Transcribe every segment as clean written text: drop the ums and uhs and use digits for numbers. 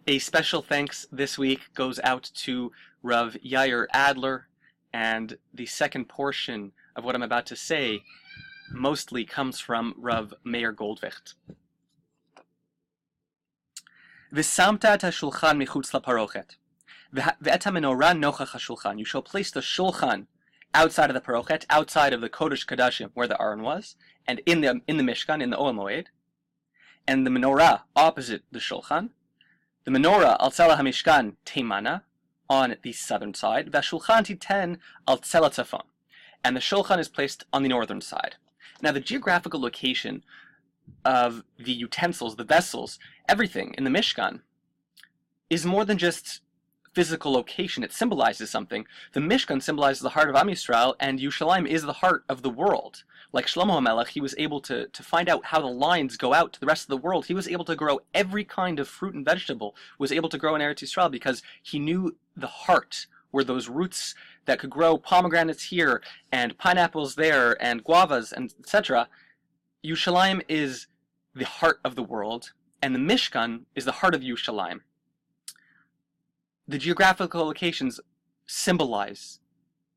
A special thanks this week goes out to Rav Yair Adler, and the second portion of what I'm about to say mostly comes from Rav Meir Goldwicht. V'samta et hashulchan michutz laparochet, ve'et hamenorah nochach hashulchan. You shall place the shulchan outside of the parochet, outside of the Kodesh Kodashim, where the Aron was, and in the Mishkan, in the Ohel Moed, and the menorah opposite the shulchan. The menorah al tzela hamishkan teimana, on the southern side, v'ashulchan titen al tzela tzafon, and the shulchan is placed on the northern side. Now the geographical location of the utensils, the vessels, everything in the Mishkan is more than just physical location. It symbolizes something. The Mishkan symbolizes the heart of Am Yisrael, and Yerushalayim is the heart of the world. Like Shlomo HaMelech, he was able to find out how the lines go out to the rest of the world. He was able to grow every kind of fruit and vegetable, was able to grow in Eretz Yisrael because he knew the heart, where those roots that could grow pomegranates here, and pineapples there, and guavas, and etc. Yerushalayim is the heart of the world, and the Mishkan is the heart of Yerushalayim. The geographical locations symbolize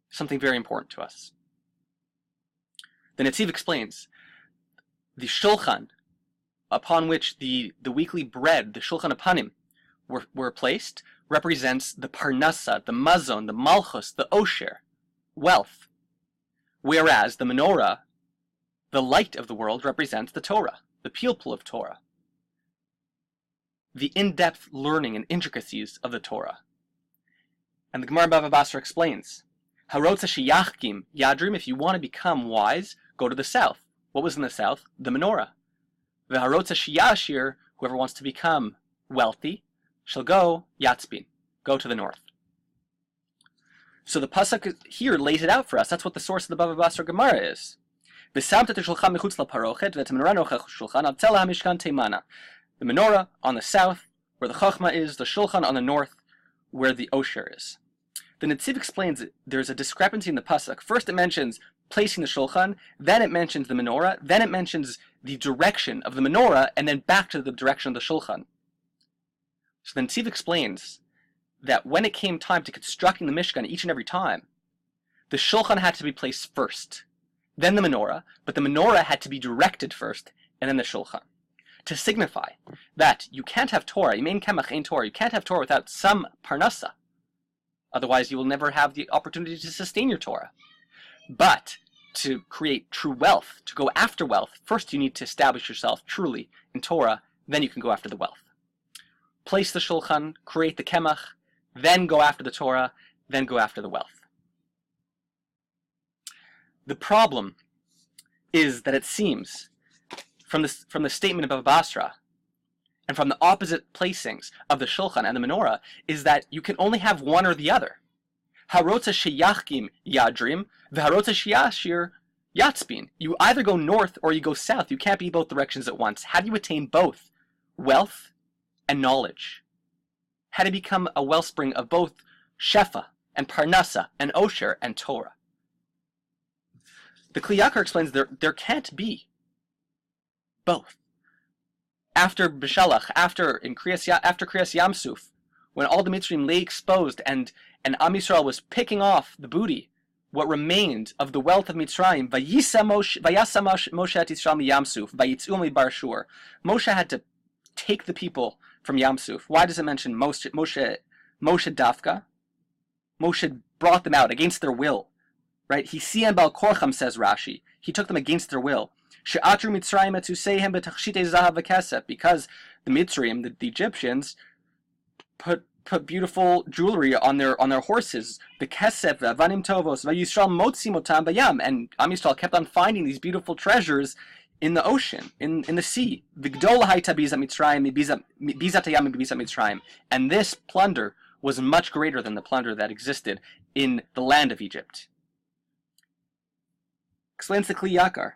something very important to us. The Netziv explains, the shulchan upon which the weekly bread, the shulchan apanim, were placed, represents the parnasa, the mazon, the malchus, the osher, wealth. Whereas the menorah, the light of the world, represents the Torah, the pilpul of Torah, the in-depth learning and intricacies of the Torah. And the Gemara Bava Basra explains, Harotza sheyachkim yadrim, if you want to become wise, go to the south. What was in the south? The menorah. V'harotza sheyashir, whoever wants to become wealthy, shall go yatzbin, go to the north. So the pasuk here lays it out for us. That's what the source of the Bava Basra Gemara is. V'samta shulchan michutz laparochet v'et menorah nochach shulchan al tzela hamishkan teimana. The menorah on the south, where the chachma is, the shulchan on the north, where the osher is. The Netziv explains that there's a discrepancy in the pasuk. First it mentions placing the shulchan, then it mentions the menorah, then it mentions the direction of the menorah, and then back to the direction of the shulchan. So the Netziv explains that when it came time to constructing the Mishkan each and every time, the shulchan had to be placed first, then the menorah, but the menorah had to be directed first, and then the shulchan, to signify that you can't have Torah, Yimein Kemach Ein Torah, you can't have Torah without some parnasa. Otherwise, you will never have the opportunity to sustain your Torah. But to create true wealth, to go after wealth, first you need to establish yourself truly in Torah, then you can go after the wealth. Place the shulchan, create the kemach, then go after the Torah, then go after the wealth. The problem is that it seems, from the statement of Bava Basra, and from the opposite placings of the shulchan and the menorah, is that you can only have one or the other. Harotza sheyachkim yadrim, v'harotza sheyashir yatzbin. You either go north or you go south. You can't be both directions at once. How do you attain both wealth and knowledge? How to become a wellspring of both shefa and parnasa and osher and Torah? The Kli Yakar explains there can't be both. After B'Shalach, after Kriyas Yamsuf, when all the Mitzrayim lay exposed and Am Yisrael was picking off the booty, what remained of the wealth of Mitzrayim, Vayasa Moshe et Yisrael Yamsuf, Vayitzu midbar Shur. Moshe had to take the people from Yamsuf. Why does it mention Moshe Dafka? Moshe brought them out against their will, right? He sian bal korcham, says Rashi. He took them against their will. Because the Mitzrayim, the Egyptians, put beautiful jewelry on their horses. The kesef, vanim tovos, vayisrael motzim otam bayam, and Am Yisrael kept on finding these beautiful treasures in the ocean, in the sea. V'gdola hayta bizat Mitzrayim, bizat hayam bizat Mitzrayim, and this plunder was much greater than the plunder that existed in the land of Egypt. Explains the Kli Yakar.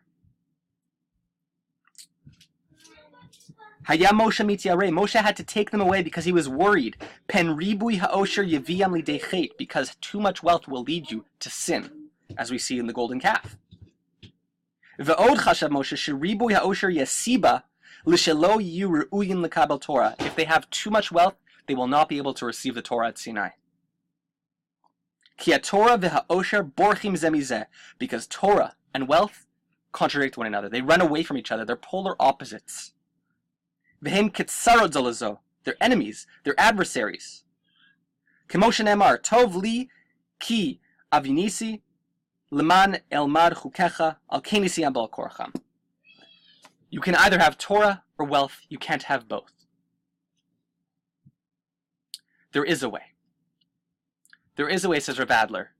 Hayam Moshe mityarei. Moshe had to take them away because he was worried. Pen ribui haosher yeviam lidei chet, because too much wealth will lead you to sin, as we see in the golden calf. Ve'od chashav Moshe sheribui haosher yasiba l'shelo yiyu re'uyin lekabel Torah. If they have too much wealth, they will not be able to receive the Torah at Sinai. Ki Torah v'ha'osher borchim ze mizeh, because Torah and wealth contradict one another. They run away from each other. They're polar opposites. V'hem ketzarot zo lezo, they're enemies, they're adversaries. K'moshe ne'emar, tov li ki avinisi, leman elmad chukecha, al kenisi abal korcham. You can either have Torah or wealth. You can't have both. There is a way. There is a way, says Rav Adler.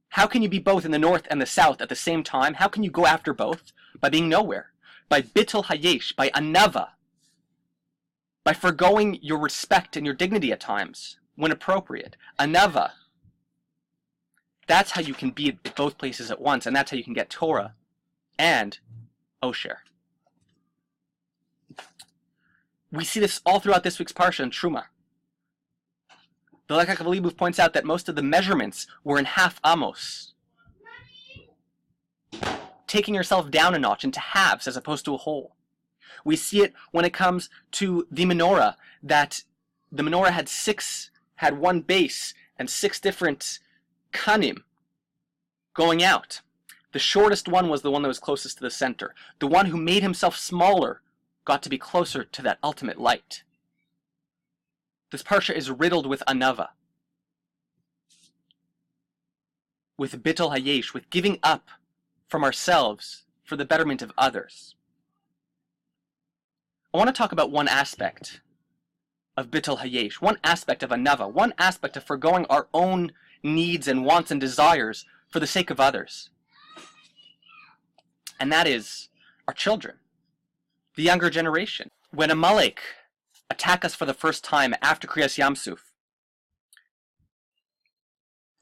How can you be both in the north and the south at the same time? How can you go after both? By being nowhere. By bittul hayesh, by anava. By forgoing your respect and your dignity at times, when appropriate. Anava. That's how you can be at both places at once, and that's how you can get Torah and Osher. We see this all throughout this week's parsha in Terumah. The Lekach of Libuv points out that most of the measurements were in half amos, taking yourself down a notch into halves as opposed to a whole. We see it when it comes to the menorah, that the menorah had one base and 6 different kanim going out. The shortest one was the one that was closest to the center. The one who made himself smaller got to be closer to that ultimate light. This parsha is riddled with anava, with bittul hayesh, with giving up from ourselves for the betterment of others. I want to talk about one aspect of bittul hayesh, one aspect of anava, one aspect of forgoing our own needs and wants and desires for the sake of others. And that is our children, the younger generation. When Amalek attack us for the first time after Kriyas Yamsuf,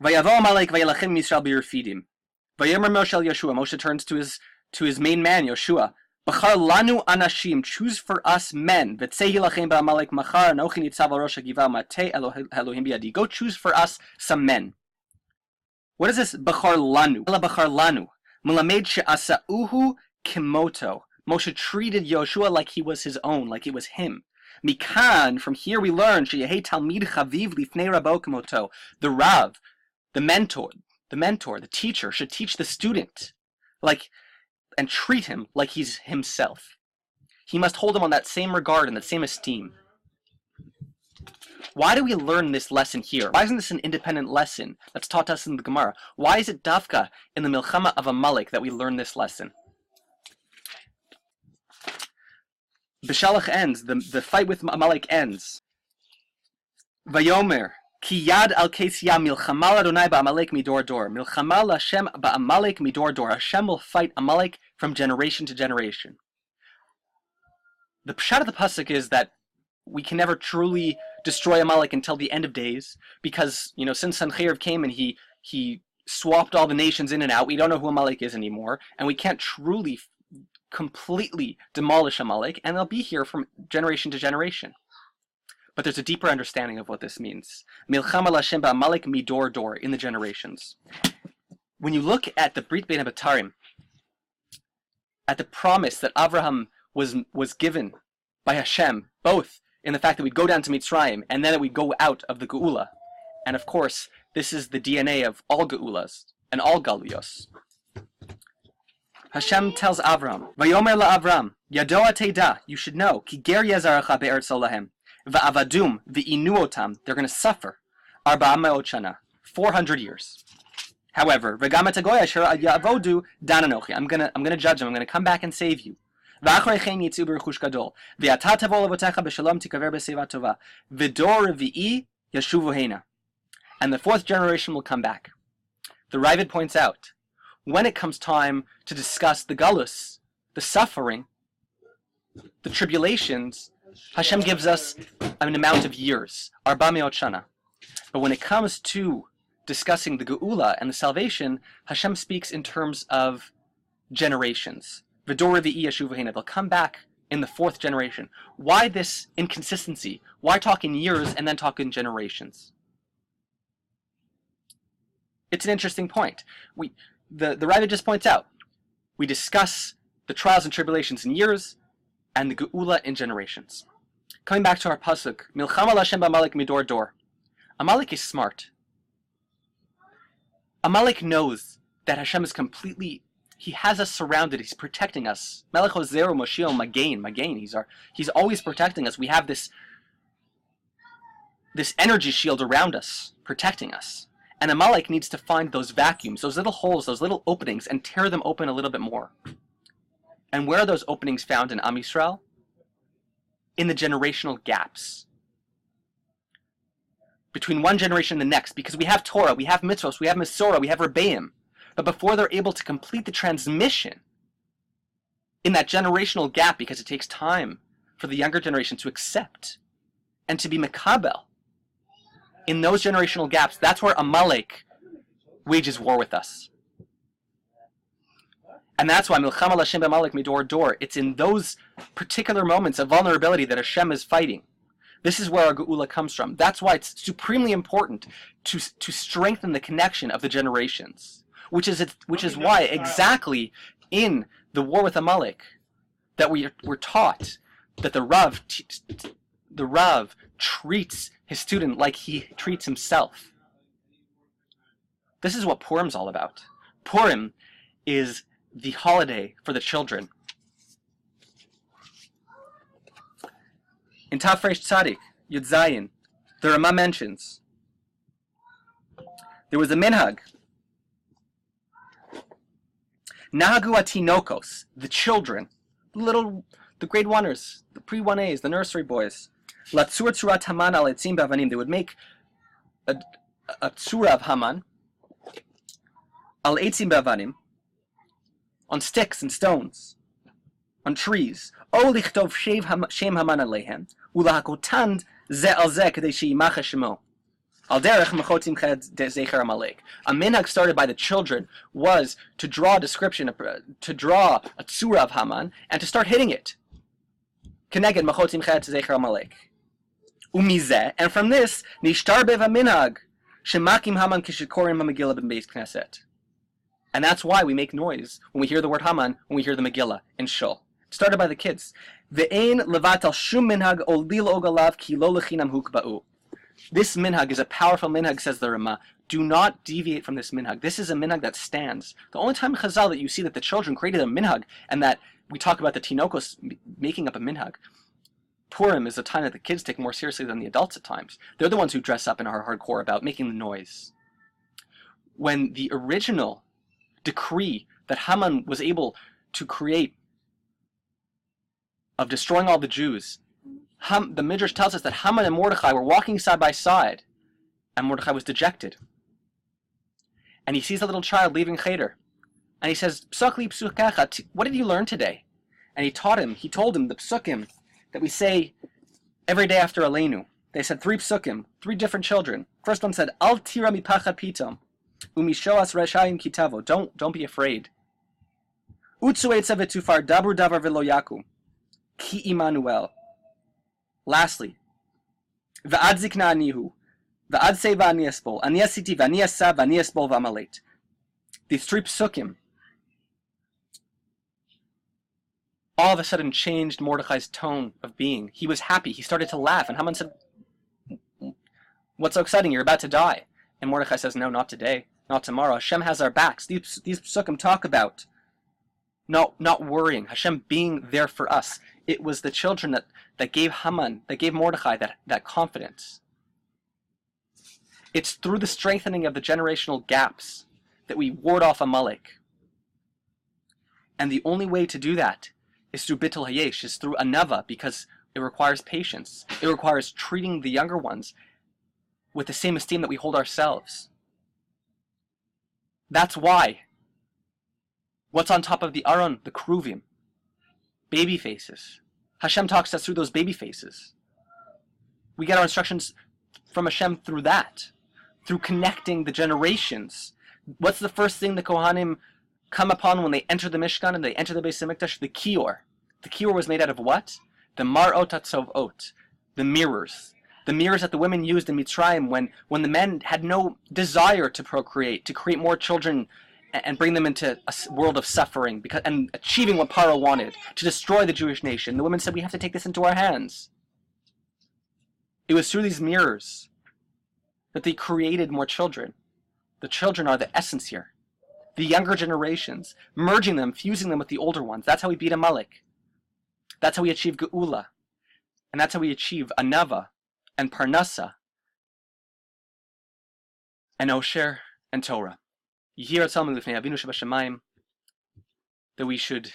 Vayavo Amalek vayelachem Yisrael b'Refidim. Vayomer Moshe el Yoshua. Moshe turns to his main man, Yoshua. B'char lanu anashim, choose for us men. V'tzei hilachem ba'Amalek machar anochi nitzav al rosh hagivah matei Elohim biyadi. Go choose for us some men. What is this b'char lanu? Ela b'char lanu. Melamed she'asa'uhu kimoto. Moshe treated Yoshua like he was his own, like it was him. Mikan, from here we learn, she'yehei talmid chaviv lifnei rabo kimoto. The Rav, the mentor, the teacher, should teach the student and treat him like he's himself. He must hold him on that same regard and that same esteem. Why do we learn this lesson here? Why isn't this an independent lesson that's taught us in the Gemara? Why is it dafka in the Milchama of Amalek that we learn this lesson? Bishalach ends, the fight with Amalek ends. Vayomer, ki yad al kesya milchama l'Adonai ba'Amalek midor dor. Milchama l'Hashem ba'Amalek midor dor. Hashem will fight Amalek from generation to generation. The pshat of the pasuk is that we can never truly destroy Amalek until the end of days, because, since Sancheiriv came and he swapped all the nations in and out, we don't know who Amalek is anymore, and we can't truly completely demolish Amalek, and they'll be here from generation to generation. But there's a deeper understanding of what this means. Milchama l'Hashem ba'Amalek midor dor, in the generations. When you look at the Brit Bein HaBetarim, at the promise that Avraham was given by Hashem, both in the fact that we'd go down to Mitzrayim and then that we'd go out of the Geula, and of course, this is the DNA of all Geulas and all Galuyos. Hashem tells Avram, Vayomer la'Avram, Yadoa teida, you should know, Ki ger yezarecha be'eretz lahem, va'avadum v'inu otam, they're going to suffer, arba'a me'ot shana, 400 years. However, v'gam et hagoy asher ya'avodu dan anochi, I'm going to judge them, I'm going to come back and save you. V'achrei chen yitzu b'rechush gadol, v'ata tavo levotecha b'shalom tikaver b'seiva tova, v'dor revi'i yashuvu hena, and the 4th generation will come back. The Ravid points out, when it comes time to discuss the galus, the suffering, the tribulations, Hashem gives us an amount of years, arba me'ot shana. But when it comes to discussing the geula and the salvation, Hashem speaks in terms of generations. V'dor revi'i yashuvu hena, they'll come back in the 4th generation. Why this inconsistency? Why talk in years and then talk in generations? It's an interesting point. The writer just points out, we discuss the trials and tribulations in years and the geula in generations. Coming back to our pasuk, Milchama Lashem b'Amalek midor dor. Amalek is smart. Amalek knows that Hashem is completely, he has us surrounded, he's protecting us. Melech Ozeru Moshio Magain, he's always protecting us. We have this energy shield around us, protecting us. And Amalek needs to find those vacuums, those little holes, those little openings, and tear them open a little bit more. And where are those openings found in Am Yisrael? In the generational gaps between one generation and the next, because we have Torah, we have mitzvos, we have Mesorah, we have Rebbeim, but before they're able to complete the transmission in that generational gap, because it takes time for the younger generation to accept and to be mekabel, in those generational gaps, that's where Amalek wages war with us. And that's why Milchama Lashem b'Amalek midor dor, it's in those particular moments of vulnerability that Hashem is fighting. This is where our Geula comes from. That's why it's supremely important to strengthen the connection of the generations, which is why exactly in the war with Amalek that we're taught that the Rav treats his student like he treats himself. This is what Purim's all about. Purim is the holiday for the children. In Tafresh Tzadik, Yud Zayin, the Ramah mentions there was a minhag. Nahagu atinokos, the children, the grade oneers, the pre-1As, the nursery boys. Latzur tzurat Haman al etzim bavanim. They would make a tzura of Haman al etzim bavanim, on sticks and stones, on trees. O lichtov shem Haman aleihem, ulahakotan ze al ze kadei sheyimacha shemo. Al derech mechotim ched zecher Amalek. A minhag started by the children was to draw a description, to draw a tzura of Haman, and to start hitting it. Keneged mechotim ched zecher Amalek. Umizeh, and from this, nishtarbev minhag shemakim Haman kishikorim ha-Megillah b'Beis Knesset. And that's why we make noise when we hear the word Haman, when we hear the Megillah in Shul. It started by the kids. Ve'ein levatal shum minhag olil ogalav ki lo lechinam hukba'u. This minhag is a powerful minhag, says the Ramah. Do not deviate from this minhag. This is a minhag that stands. The only time in Chazal that you see that the children created a minhag, and that we talk about the Tinokos making up a minhag, Purim is a time that the kids take more seriously than the adults at times. They're the ones who dress up and are hardcore about making the noise. When the original decree that Haman was able to create of destroying all the Jews, the Midrash tells us that Haman and Mordechai were walking side by side, and Mordechai was dejected. And he sees a little child leaving Cheder, and he says, "Psukli psukecha, what did you learn today?" And he told him the psukim that we say every day after Aleinu. They said 3 psukim, 3 different children. First one said, "Al tira mipachad pitom, umishoas reshayim kitavo." Don't be afraid. Utsu etza v'tufar dabru davar v'lo yaku, ki Immanuel. Lastly, v'ad zikna anihu, v'ad seva ani espol, ani asiti v'ani asav v'ani espol v'amalet. These 3 psukim all of a sudden changed Mordechai's tone of being. He was happy. He started to laugh. And Haman said, "What's so exciting? You're about to die." And Mordechai says, "No, not today, not tomorrow. Hashem has our backs." These psukim talk about not worrying, Hashem being there for us. It was the children that gave Haman, that gave Mordechai that confidence. It's through the strengthening of the generational gaps that we ward off Amalek. And the only way to do that is through Bittul Hayesh, is through Anava, because it requires patience. It requires treating the younger ones with the same esteem that we hold ourselves. That's why what's on top of the Aron, the Kruvim, baby faces. Hashem talks us through those baby faces. We get our instructions from Hashem through that, through connecting the generations. What's the first thing the Kohanim come upon when they enter the Mishkan and they enter the Beis HaMikdash? The Kior. The Kior was made out of what? The Mar'ot HaTzovot, the mirrors. The mirrors that the women used in Mitzrayim when the men had no desire to procreate, to create more children and bring them into a world of suffering and achieving what Paro wanted, to destroy the Jewish nation. The women said, "We have to take this into our hands." It was through these mirrors that they created more children. The children are the essence here. The younger generations, merging them, fusing them with the older ones. That's how we beat Amalek. That's how we achieve Geula. And that's how we achieve Anava and Parnasa and Osher and Torah. That we should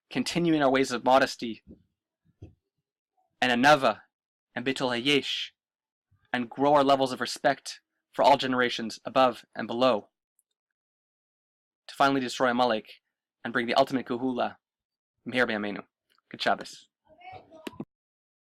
continue in our ways of modesty and Anava and Bitul Hayesh and grow our levels of respect for all generations above and below to finally destroy Amalek and bring the ultimate Geula. Meher B'Yameinu. Good Shabbos.